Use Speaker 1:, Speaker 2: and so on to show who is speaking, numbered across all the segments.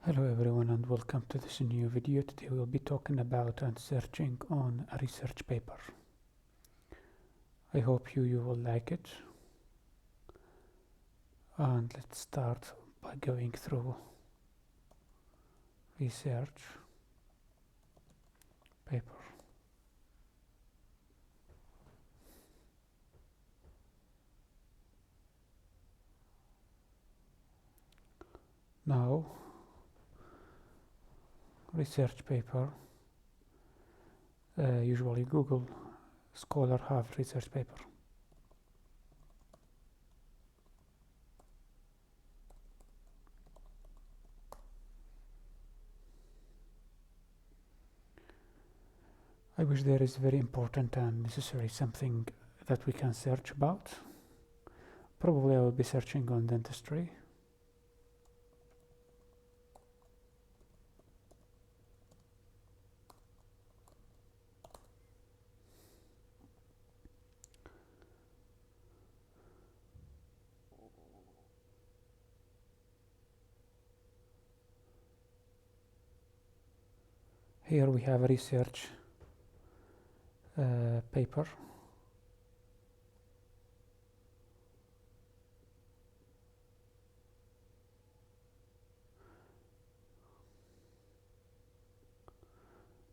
Speaker 1: Hello everyone and welcome to this new video. Today we'll be talking about and searching on a research paper. I hope you will like it. And let's start by going through research paper. Now, research paper. Usually Google Scholar have research paper. I wish there is very important and necessary something that we can search about. Probably I will be searching on dentistry. Here we have a research paper.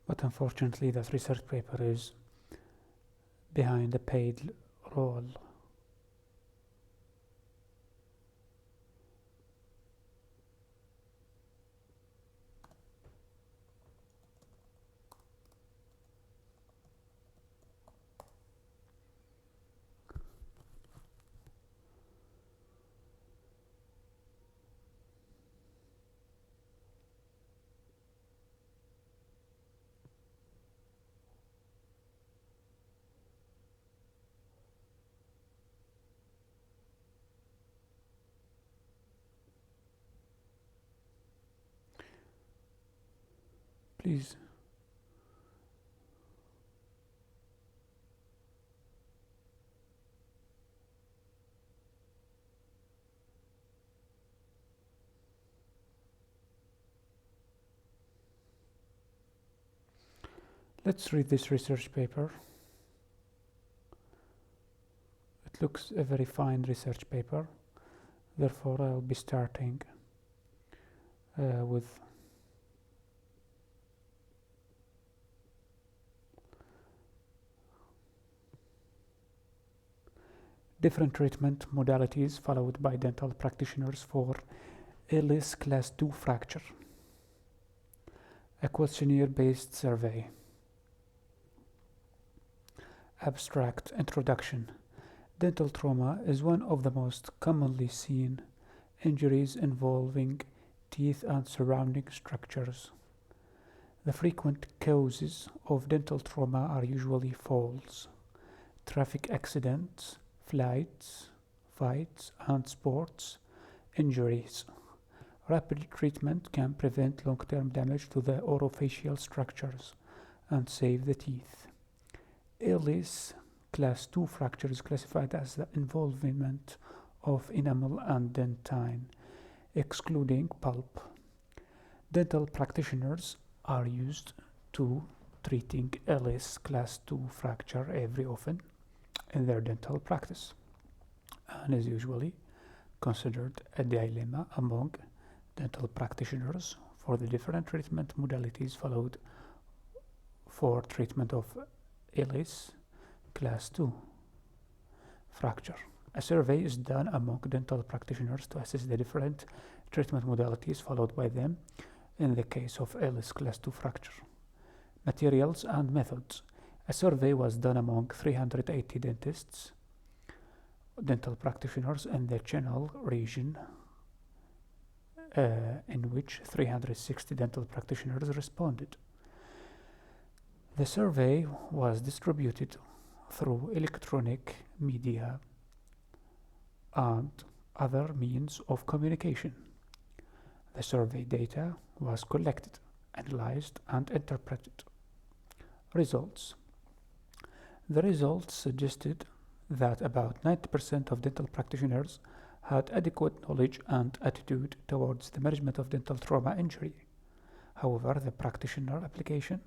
Speaker 1: But unfortunately that research paper is behind a paid role. Please. Let's read this research paper. It looks a very fine research paper. Therefore, I'll be starting with different treatment modalities followed by dental practitioners for Ellis Class II fracture. A questionnaire-based survey. Abstract introduction. Dental trauma is one of the most commonly seen injuries involving teeth and surrounding structures. The frequent causes of dental trauma are usually falls, traffic accidents, flights, fights, and sports injuries. Rapid treatment can prevent long-term damage to the orofacial structures and save the teeth. Ellis Class II fracture is classified as the involvement of enamel and dentine, excluding pulp. Dental practitioners are used to treating Ellis Class II fracture every often in their dental practice and is usually considered a dilemma among dental practitioners for the different treatment modalities followed for treatment of Ellis Class II fracture. A survey is done among dental practitioners to assess the different treatment modalities followed by them in the case of Ellis Class II fracture. Materials and methods. A survey was done among 380 dentists, dental practitioners in the Channel region, in which 360 dental practitioners responded. The survey was distributed through electronic media and other means of communication. The survey data was collected, analyzed, and interpreted. Results. The results suggested that about 90% of dental practitioners had adequate knowledge and attitude towards the management of dental trauma injury. However, the practitioner application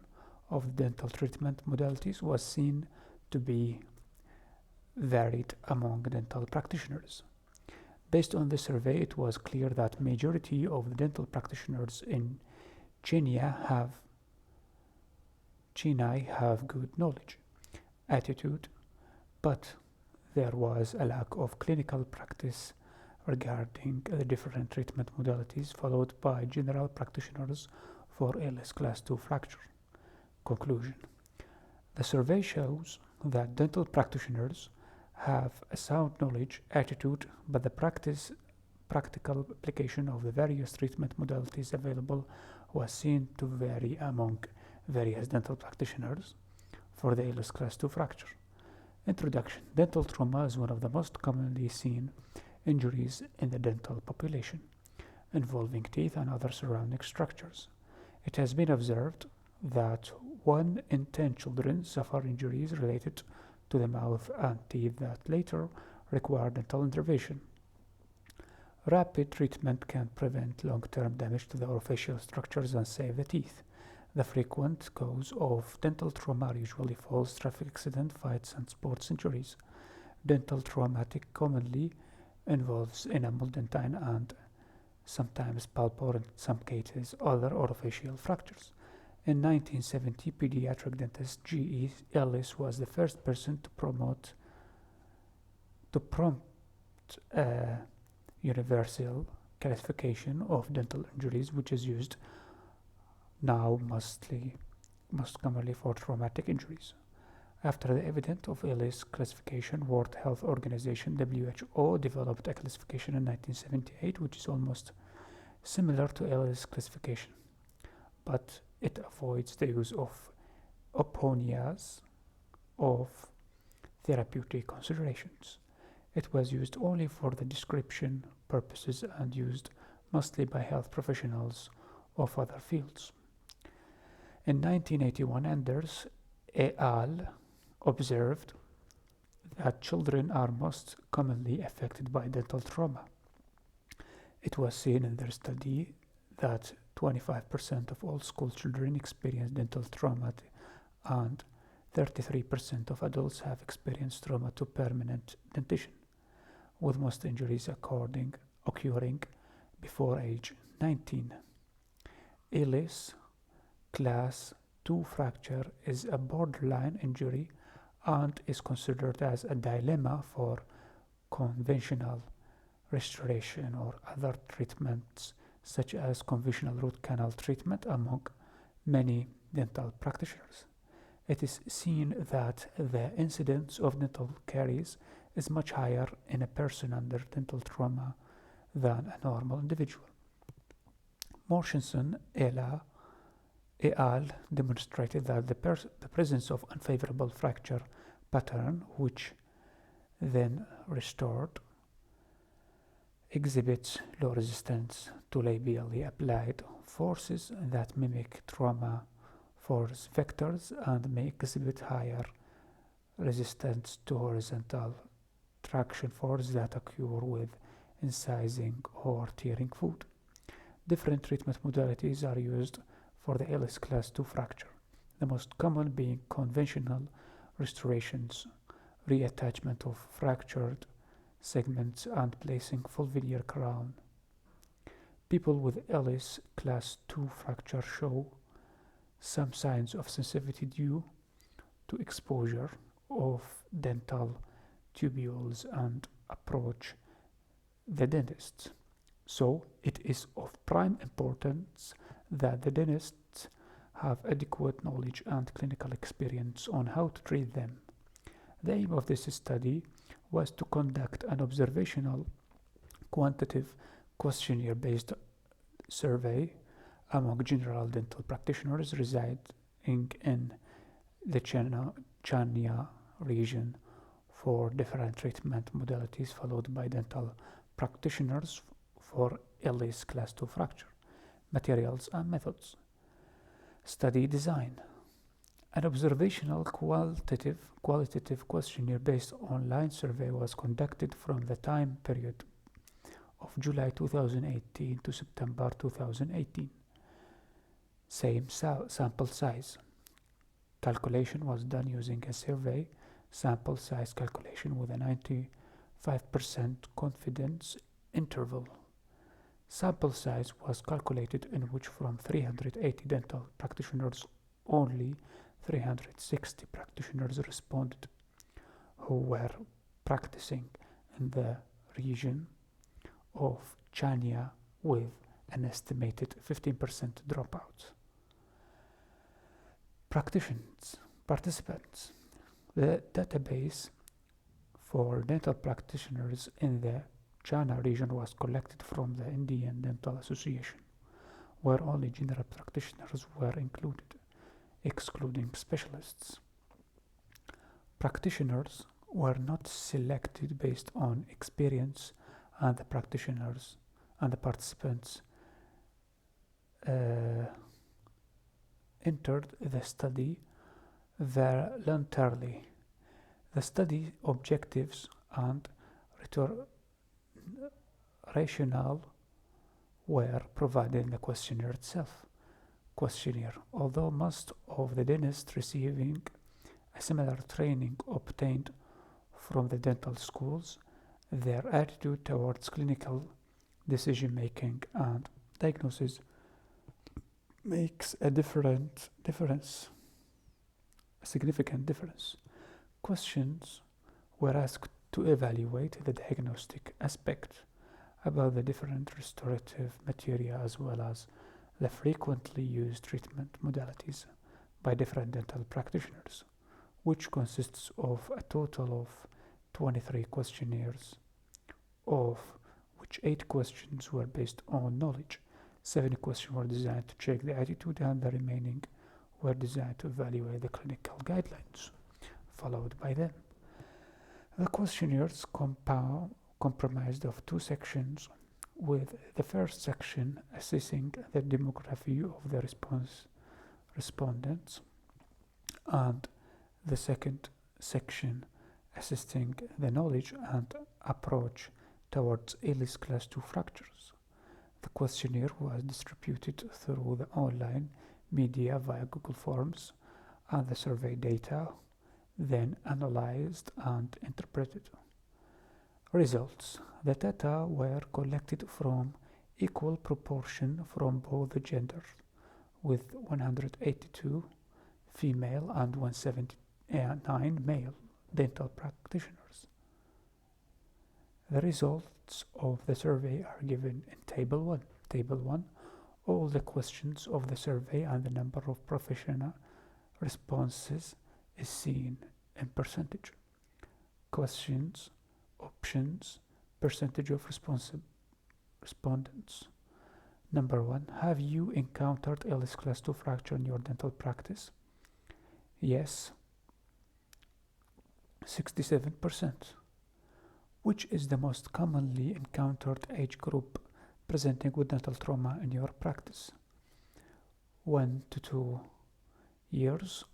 Speaker 1: of dental treatment modalities was seen to be varied among dental practitioners. Based on the survey, it was clear that majority of the dental practitioners in Chennai have good knowledge, attitude, but there was a lack of clinical practice regarding the different treatment modalities followed by general practitioners for ALS Class II fracture. Conclusion: the survey shows that dental practitioners have a sound knowledge, attitude, but the practical application of the various treatment modalities available was seen to vary among various dental practitioners for the ALS Class II fracture. Introduction: dental trauma is one of the most commonly seen injuries in the dental population, involving teeth and other surrounding structures. It has been observed that 1 in 10 children suffer injuries related to the mouth and teeth that later require dental intervention. Rapid treatment can prevent long-term damage to the orofacial structures and save the teeth. The frequent cause of dental trauma are usually falls, traffic accident, fights, and sports injuries. Dental traumatic commonly involves enamel, dentine, and sometimes pulp, or in some cases other orofacial fractures. In 1970, pediatric dentist G.E. Ellis was the first person to prompt a universal classification of dental injuries, which is used now most commonly for traumatic injuries. After the evidence of Ellis classification, World Health Organization (WHO) developed a classification in 1978, which is almost similar to Ellis classification, but it avoids the use of opinions of therapeutic considerations. It was used only for the description purposes and used mostly by health professionals of other fields. In 1981, Anders et al. Observed that children are most commonly affected by dental trauma. It was seen in their study that 25% of all school children experience dental trauma and 33% of adults have experienced trauma to permanent dentition, with most injuries occurring before age 19. Ellis Class II fracture is a borderline injury and is considered as a dilemma for conventional restoration or other treatments such as conventional root canal treatment among many dental practitioners. It is seen that the incidence of dental caries is much higher in a person under dental trauma than a normal individual. Mortensen et al. Demonstrated that the presence of unfavorable fracture pattern, which then restored, exhibits low resistance to labially applied forces that mimic trauma force vectors and may exhibit higher resistance to horizontal traction force that occur with incising or tearing food. Different treatment modalities are used for the Ellis Class II fracture, the most common being conventional restorations, reattachment of fractured segments, and placing full veneer crown. People with Ellis Class II fracture show some signs of sensitivity due to exposure of dental tubules and approach the dentist. So it is of prime importance that the dentists have adequate knowledge and clinical experience on how to treat them. The aim of this study was to conduct an observational quantitative questionnaire-based survey among general dental practitioners residing in the Chennai region for different treatment modalities, followed by dental practitioners for Ellis Class II fracture. Materials and methods. Study design. An observational qualitative questionnaire based online survey was conducted from the time period of July 2018 to September 2018. Same sample size. Calculation was done using a survey sample size calculation with a 95% confidence interval. Sample size was calculated in which from 380 dental practitioners, only 360 practitioners responded who were practicing in the region of Chania with an estimated 15% dropout. Participants. The database for dental practitioners in the China region was collected from the Indian Dental Association, where only general practitioners were included, excluding specialists. Practitioners were not selected based on experience, and the practitioners and the participants entered the study voluntarily. The study objectives and rationale were provided in the questionnaire itself. Although most of the dentists receiving a similar training obtained from the dental schools, their attitude towards clinical decision-making and diagnosis makes a significant difference. Questions were asked to evaluate the diagnostic aspect about the different restorative material as well as the frequently used treatment modalities by different dental practitioners, which consists of a total of 23 questionnaires, of which 8 questions were based on knowledge, 7 questions were designed to check the attitude, and the remaining were designed to evaluate the clinical guidelines followed by them. The questionnaires comprised of 2 sections, with the first section assessing the demography of the respondents, and the second section assessing the knowledge and approach towards Ellis Class II fractures. The questionnaire was distributed through the online media via Google Forms, and the survey data then analyzed and interpreted. Results. The data were collected from equal proportion from both genders, with 182 female and 179 male dental practitioners. The results of the survey are given in Table 1. Table 1. All the questions of the survey and the number of professional responses is seen in percentage. Questions, options, percentage of respondents. Number 1. Have you encountered Ellis Class II fracture in your dental practice? Yes, 67%. Which is the most commonly encountered age group presenting with dental trauma in your practice? 1 to 2 years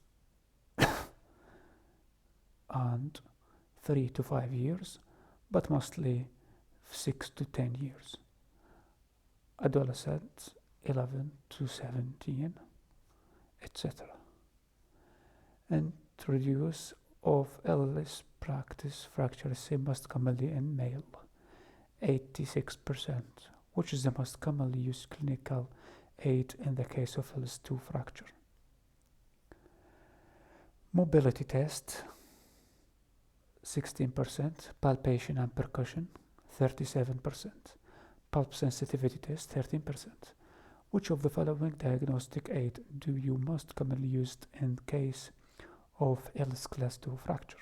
Speaker 1: and 3 to 5 years, but mostly 6 to 10 years. Adolescents 11 to 17, etc. Introduce of Ellis practice fracture is seen most commonly in male, 86%, which is the most commonly used clinical aid in the case of Ellis II fracture. Mobility test, 16%, palpation and percussion, 37%, pulp sensitivity test, 13%. Which of the following diagnostic aid do you most commonly use in case of Ellis Class II fracture?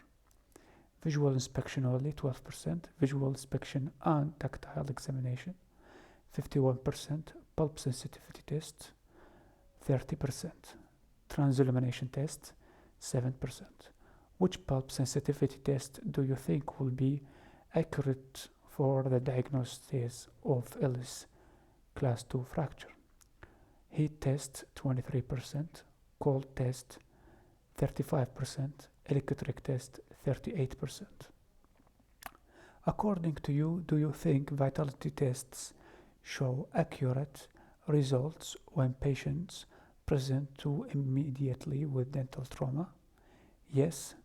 Speaker 1: Visual inspection only, 12%, visual inspection and tactile examination, 51%, pulp sensitivity test, 30%, transillumination test, 7%. Which pulp sensitivity test do you think will be accurate for the diagnosis of Ellis Class II fracture? Heat test, 23%, cold test, 35%, electric test, 38%. According to you, do you think vitality tests show accurate results when patients present to immediately with dental trauma? Yes,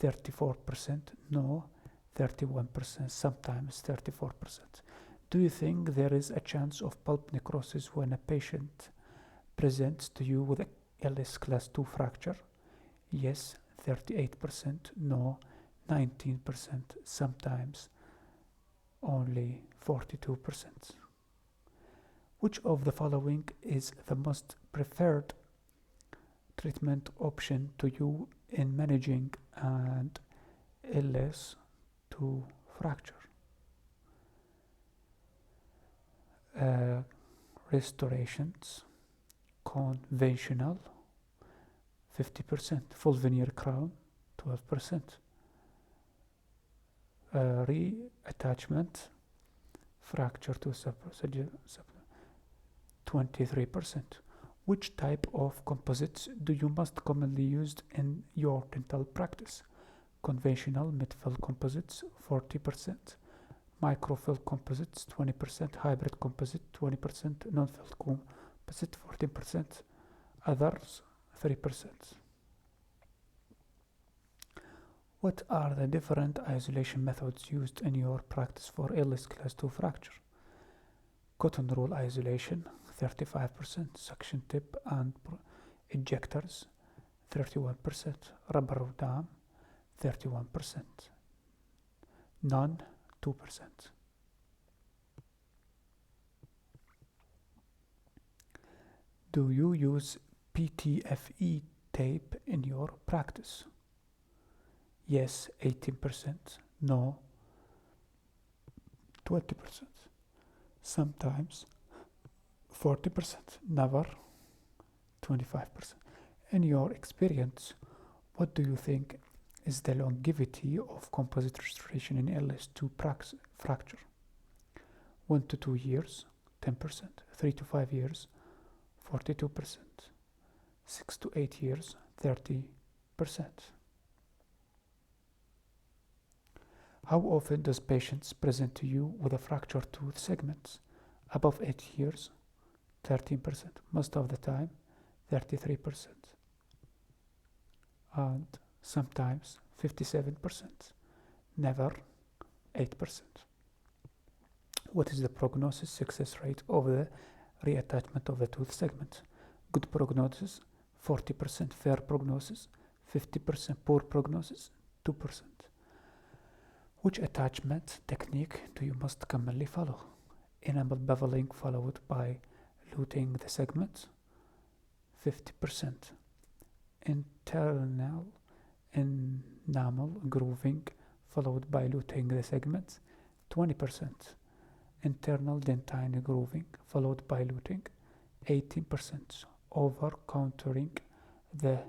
Speaker 1: 34%, no, 31%, sometimes 34%. Do you think there is a chance of pulp necrosis when a patient presents to you with a LS class 2 fracture? Yes, 38%, no, 19%, sometimes only 42%. Which of the following is the most preferred treatment option to you in managing an LS2 fracture? Restorations, conventional 50%, full veneer crown 12%, reattachment fracture to 23%. Which type of composites do you most commonly use in your dental practice? Conventional mid-fill composites 40%, microfill composites 20%, hybrid composite 20%, non-fill composite 14%, others 3%. What are the different isolation methods used in your practice for LS class 2 fracture? Cotton roll isolation 35%, suction tip and ejectors 31%, rubber dam 31%, none 2%. Do you use PTFE tape in your practice? Yes, 18%, no, 20%, sometimes 40%, never 25%. In your experience, what do you think is the longevity of composite restoration in LS2 fracture? 1 to 2 years, 10%, 3 to 5 years, 42%, 6 to 8 years, 30%. How often does patients present to you with a fractured tooth segments? Above 8 years, 13%, most of the time 33%, and sometimes 57%, never 8%. What is the prognosis success rate of the reattachment of the tooth segment? Good prognosis 40%, fair prognosis 50%, poor prognosis 2%. Which attachment technique do you most commonly follow? Enamel beveling followed by luting the segments 50%, internal enamel grooving followed by luting the segments 20%, internal dentine grooving followed by luting 18%, over countering the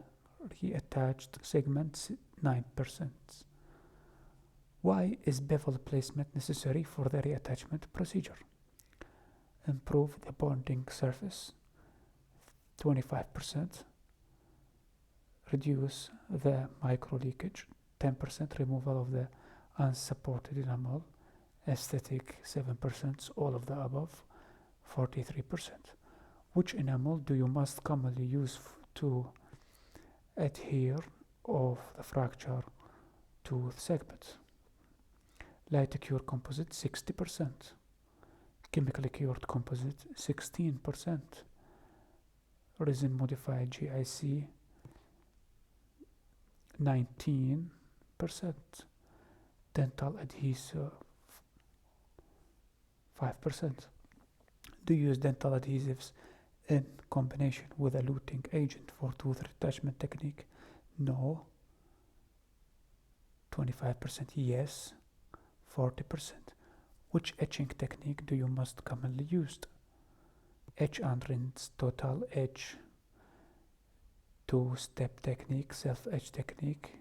Speaker 1: reattached segments 9%. Why is bevel placement necessary for the reattachment procedure? Improve the bonding surface 25%, reduce the micro leakage 10%, removal of the unsupported enamel, aesthetic 7%, all of the above 43%. Which enamel do you most commonly use to adhere of the fracture tooth segments? Light cure composite 60%, chemically cured composite 16%, resin modified GIC 19%, dental adhesive 5%. Do you use dental adhesives in combination with a luting agent for tooth reattachment technique? No. 25%, yes. 40%. Which etching technique do you most commonly use? Etch and rinse, total etch, two-step technique, self-etch technique,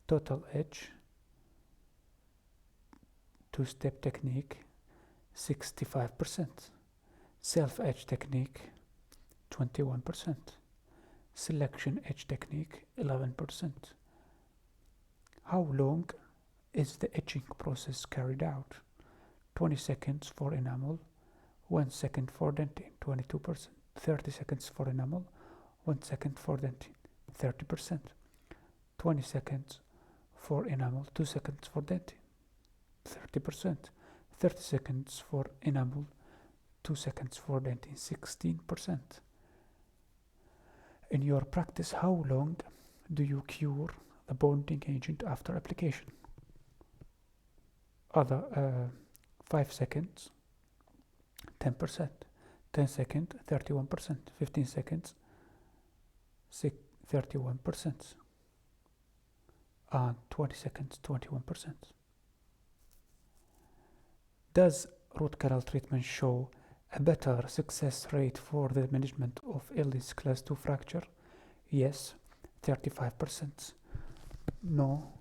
Speaker 1: total etch, two-step technique 65%, self-etch technique 21%, selection etch technique 11%. How long is the etching process carried out? 20 seconds for enamel, 1 second for dentin, 22%. 30 seconds for enamel, 1 second for dentin, 30%. 20 seconds for enamel, 2 seconds for dentin, 30%. 30 seconds for enamel, 2 seconds for dentin, 16%. In your practice, how long do you cure the bonding agent after application? Other 5 seconds, 10%, 10 seconds, 31%, 15 seconds, 31%, and 20 seconds, 21%. Does root canal treatment show a better success rate for the management of Ellis class 2 fracture? Yes, 35%. No,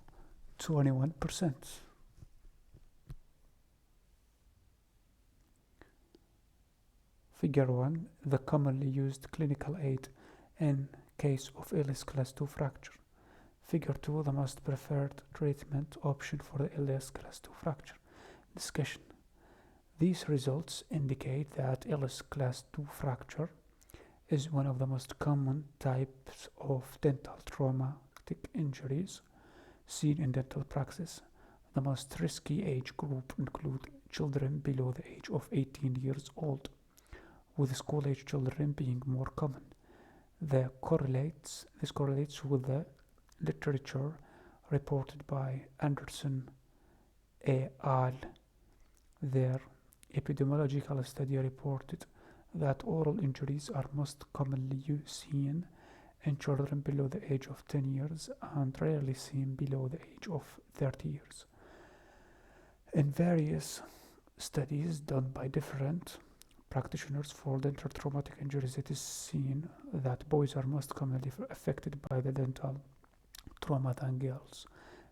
Speaker 1: 21%. Figure 1, the commonly used clinical aid in case of Ellis class 2 fracture. Figure 2, the most preferred treatment option for the Ellis class 2 fracture. Discussion. These results indicate that Ellis class 2 fracture is one of the most common types of dental traumatic injuries seen in dental practice. The most risky age group include children below the age of 18 years old, with school-age children being more common. This correlates with the literature reported by Anderson et al. Their epidemiological study reported that oral injuries are most commonly seen in children below the age of 10 years and rarely seen below the age of 30 years. In various studies done by different practitioners for dental traumatic injuries, it is seen that boys are most commonly affected by the dental trauma than girls.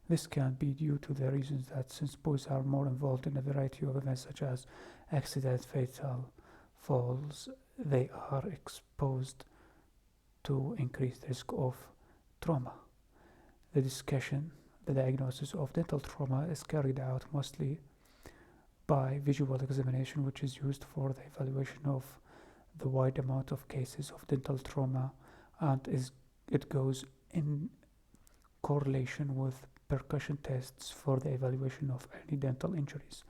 Speaker 1: This can be due to the reasons that since boys are more involved in a variety of events such as accidents, fatal falls, they are exposed to increased risk of trauma. The diagnosis of dental trauma is carried out mostly by visual examination, which is used for the evaluation of the wide amount of cases of dental trauma, and it goes in correlation with percussion tests for the evaluation of any dental injuries.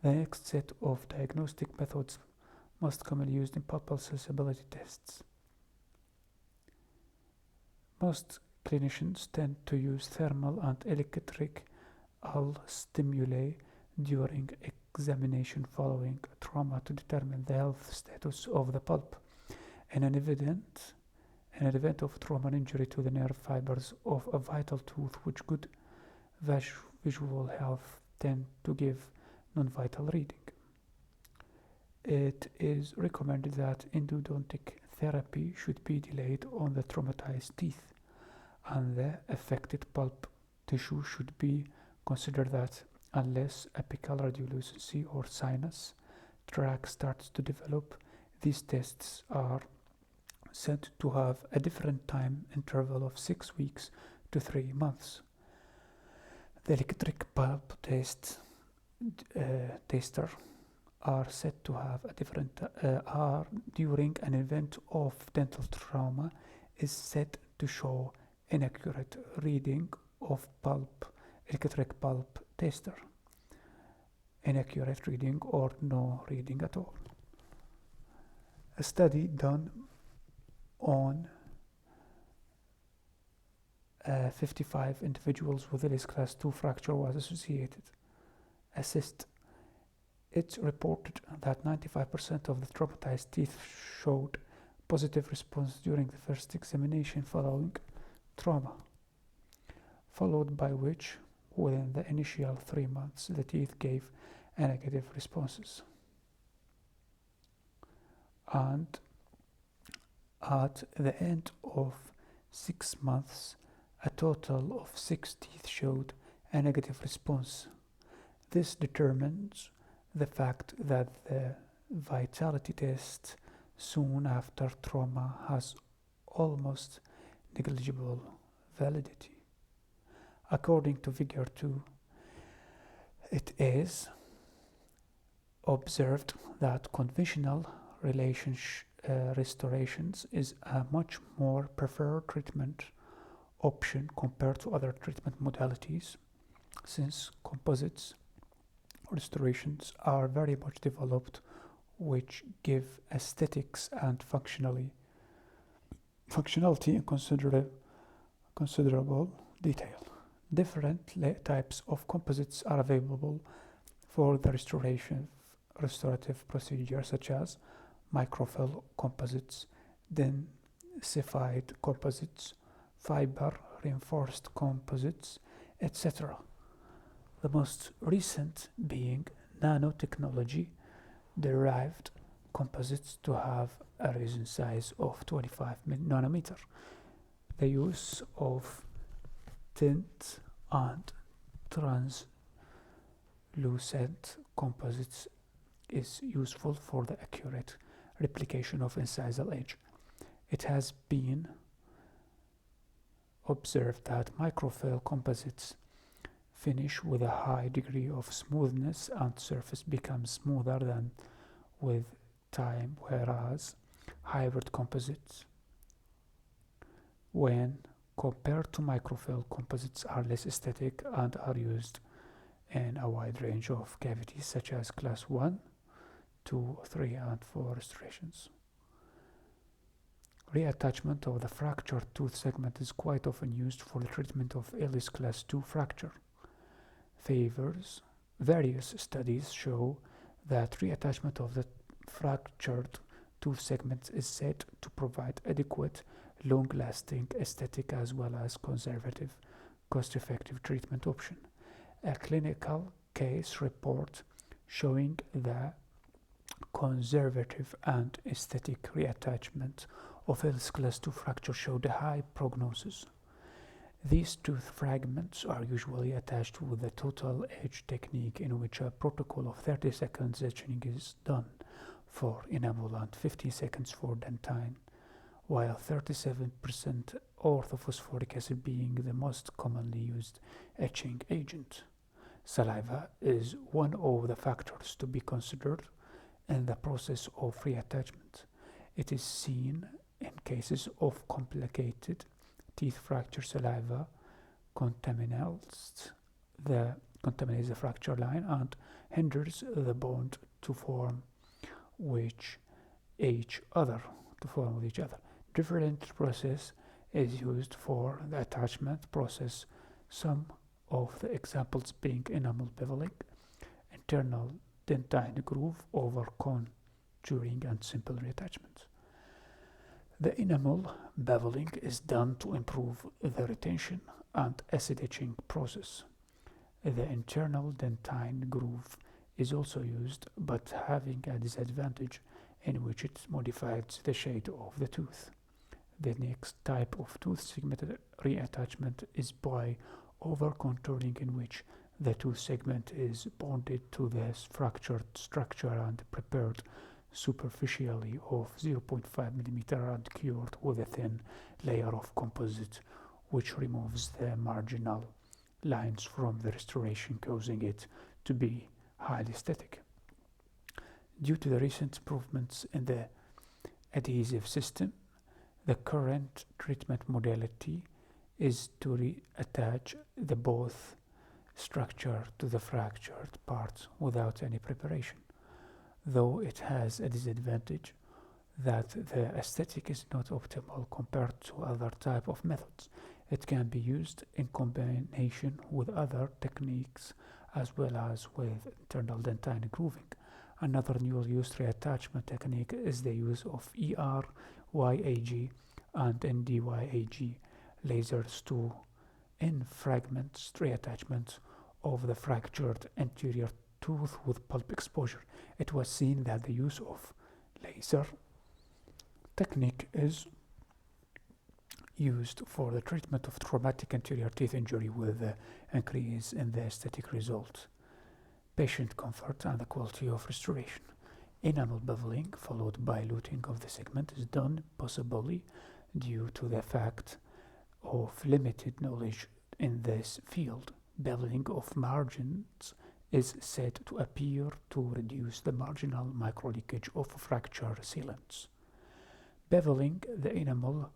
Speaker 1: The next set of diagnostic methods most commonly used in pulpal sensibility tests. Most clinicians tend to use thermal and electrical stimuli during examination following trauma to determine the health status of the pulp. In an event of trauma and injury to the nerve fibers of a vital tooth, which good visual health tend to give non-vital reading. It is recommended that endodontic therapy should be delayed on the traumatized teeth, and the affected pulp tissue should be considered that unless apical radiolucency or sinus tract starts to develop, these tests are said to have a different time interval of 6 weeks to 3 months. The electric pulp taster are said to have a different during an event of dental trauma is said to show inaccurate reading of electric pulp taster, inaccurate reading or no reading at all. A study done on 55 individuals with Ellis class 2 fracture was assessed. It reported that 95% of the traumatized teeth showed positive response during the first examination following trauma, followed by which within the initial 3 months the teeth gave negative responses, and at the end of 6 months a total of 6 teeth showed a negative response. This determines the fact that the vitality test soon after trauma has almost negligible validity. According to Figure 2, It is observed that conventional restorations is a much more preferred treatment option compared to other treatment modalities, since composites restorations are very much developed, which give aesthetics and functionality in considerable detail. Different types of composites are available for the restorative procedure, such as microfill composites, densified composites, fiber reinforced composites, etc. The most recent being nanotechnology derived composites to have a resin size of 25 nanometer. The use of tint and translucent composites is useful for the accurate replication of incisal edge. It has been observed that microfill composites finish with a high degree of smoothness and surface becomes smoother than with time, whereas hybrid composites, when compared to microfill composites, are less aesthetic and are used in a wide range of cavities such as class 1, 2, 3 and 4 restorations. Reattachment of the fractured tooth segment is quite often used for the treatment of Ellis class 2 fracture. Various studies show that reattachment of the fractured tooth segment is said to provide adequate, long-lasting aesthetic as well as conservative, cost-effective treatment option. A clinical case report showing the conservative and aesthetic reattachment of Ellis class 2 fracture showed a high prognosis. These tooth fragments are usually attached with a total edge technique in which a protocol of 30 seconds etching is done for enamel and 15 seconds for dentine, while 37% orthophosphoric acid being the most commonly used etching agent. Saliva is one of the factors to be considered in the process of reattachment. It is seen in cases of complicated teeth fracture. Saliva contaminates the fracture line and hinders the bond to form with each other. Different process is used for the attachment process, some of the examples being enamel beveling, internal dentine groove over contouring, and simple reattachment. The enamel beveling is done to improve the retention and acid etching process. The internal dentine groove is also used, but having a disadvantage in which it modifies the shade of the tooth. The next type of tooth segment reattachment is by over-contouring, in which the tooth segment is bonded to the fractured structure and prepared superficially of 0.5 mm and cured with a thin layer of composite, which removes the marginal lines from the restoration, causing it to be highly aesthetic. Due to the recent improvements in the adhesive system, the current treatment modality is to reattach the both structure to the fractured parts without any preparation, though it has a disadvantage that the aesthetic is not optimal compared to other type of methods. It can be used in combination with other techniques as well as with internal dentine grooving. Another newly used reattachment technique is the use of ER-YAG and ND-YAG lasers to in-fragment reattachment of the fractured anterior tooth with pulp exposure. It was seen that the use of laser technique is used for the treatment of traumatic anterior teeth injury with the increase in the aesthetic result, patient comfort, and the quality of restoration. Enamel beveling followed by luting of the segment is done possibly due to the fact of limited knowledge in this field. Beveling of margins is said to appear to reduce the marginal microleakage of fracture sealants. Beveling the enamel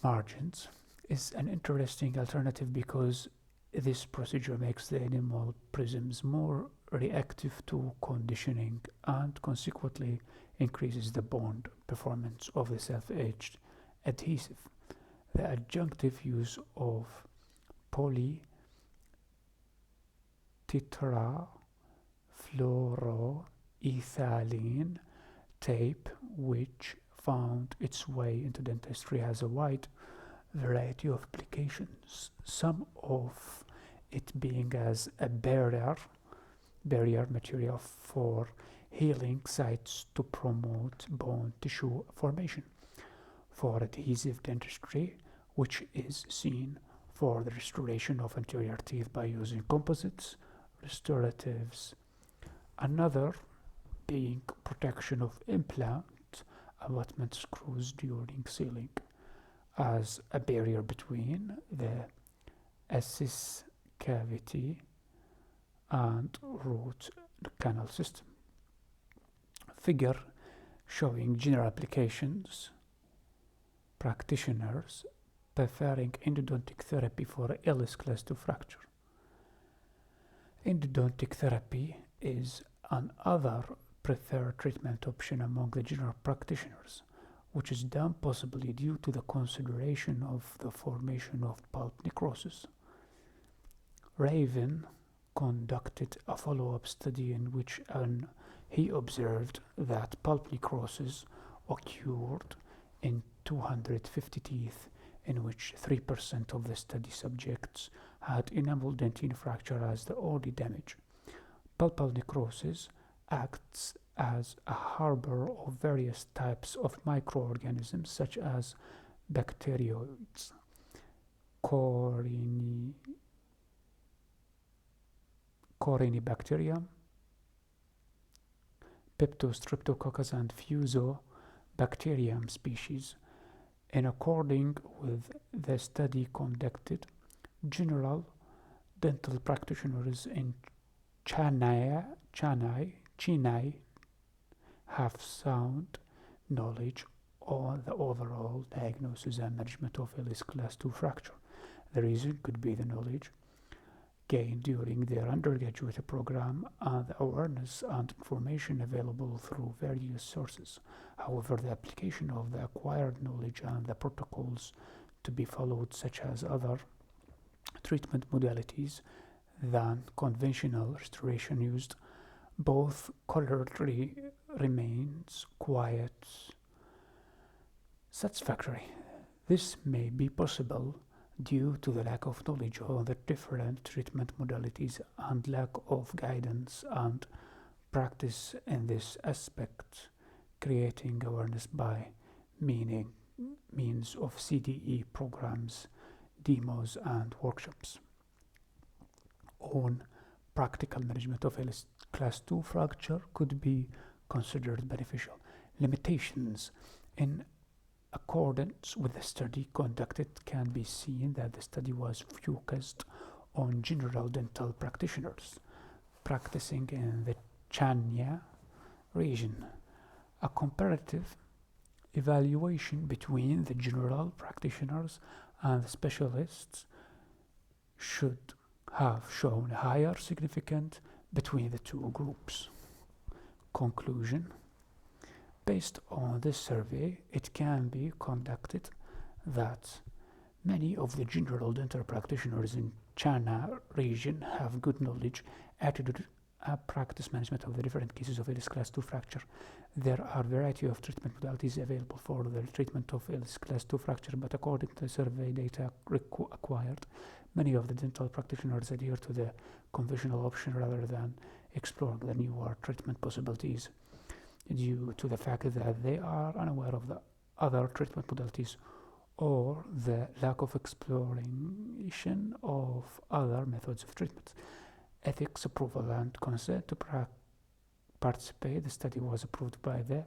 Speaker 1: margins is an interesting alternative because this procedure makes the enamel prisms more reactive to conditioning and consequently increases the bond performance of the self-etched adhesive. The adjunctive use of polytetrafluoroethylene tape, which found its way into dentistry, has a wide variety of applications, some of it being as a barrier material for healing sites to promote bone tissue formation, for adhesive dentistry, which is seen for the restoration of anterior teeth by using composites, restoratives, another being protection of implant abutment screws during sealing as a barrier between the ascis cavity and root canal system. Figure showing general applications, practitioners preferring endodontic therapy for Ellis class II fracture. Endodontic therapy is another preferred treatment option among the general practitioners, which is done possibly due to the consideration of the formation of pulp necrosis. Raven conducted a follow-up study in which he observed that pulp necrosis occurred in 250 teeth, in which 3% of the study subjects had enamel dentine fracture as the only damage. Pulpal necrosis acts as a harbor of various types of microorganisms such as bacteroids, Corynebacterium, Peptostreptococcus, and Fusobacterium species. In accordance with the study conducted, general dental practitioners in Chennai have sound knowledge on the overall diagnosis and management of Ellis class II fracture. The reason could be the knowledge gained during their undergraduate program and the awareness and information available through various sources. However, the application of the acquired knowledge and the protocols to be followed, such as other treatment modalities than conventional restoration used, both currently remains quite satisfactory. This may be possible due to the lack of knowledge of the different treatment modalities and lack of guidance and practice in this aspect, creating awareness by means of CDE programs, demos, and workshops on practical management of Ellis class II fracture could be considered beneficial. Limitations. In accordance with the study conducted, can be seen that the study was focused on general dental practitioners practicing in the Chennai region. A comparative evaluation between the general practitioners and the specialists should have shown a higher significance between the two groups. Conclusion. Based on this survey, it can be conducted that many of the general dental practitioners in Chennai region have good knowledge, attitude, and practice management of the different cases of Ellis class II fracture. There are a variety of treatment modalities available for the treatment of Ellis class II fracture, but according to the survey data acquired, many of the dental practitioners adhere to the conventional option rather than exploring the newer treatment possibilities due to the fact that they are unaware of the other treatment modalities or the lack of exploration of other methods of treatment. Ethics, approval, and consent to participate. The study was approved by the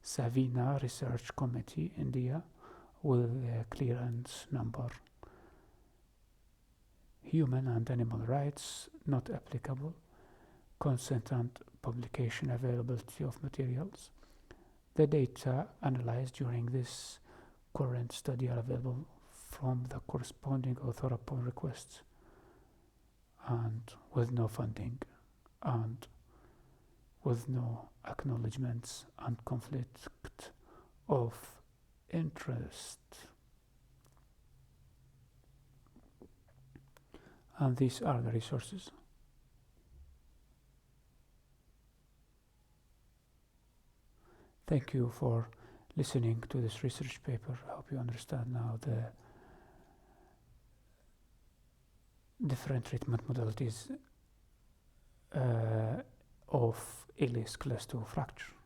Speaker 1: Savina Research Committee, India, with the clearance number. Human and animal rights not applicable. consent and publication availability of materials. The data analyzed during this current study are available from the corresponding author upon request and with no funding and with no acknowledgements and conflict of interest. And these are the resources. Thank you for listening to this research paper. I hope you understand now the different treatment modalities of Ilias class 2 fracture.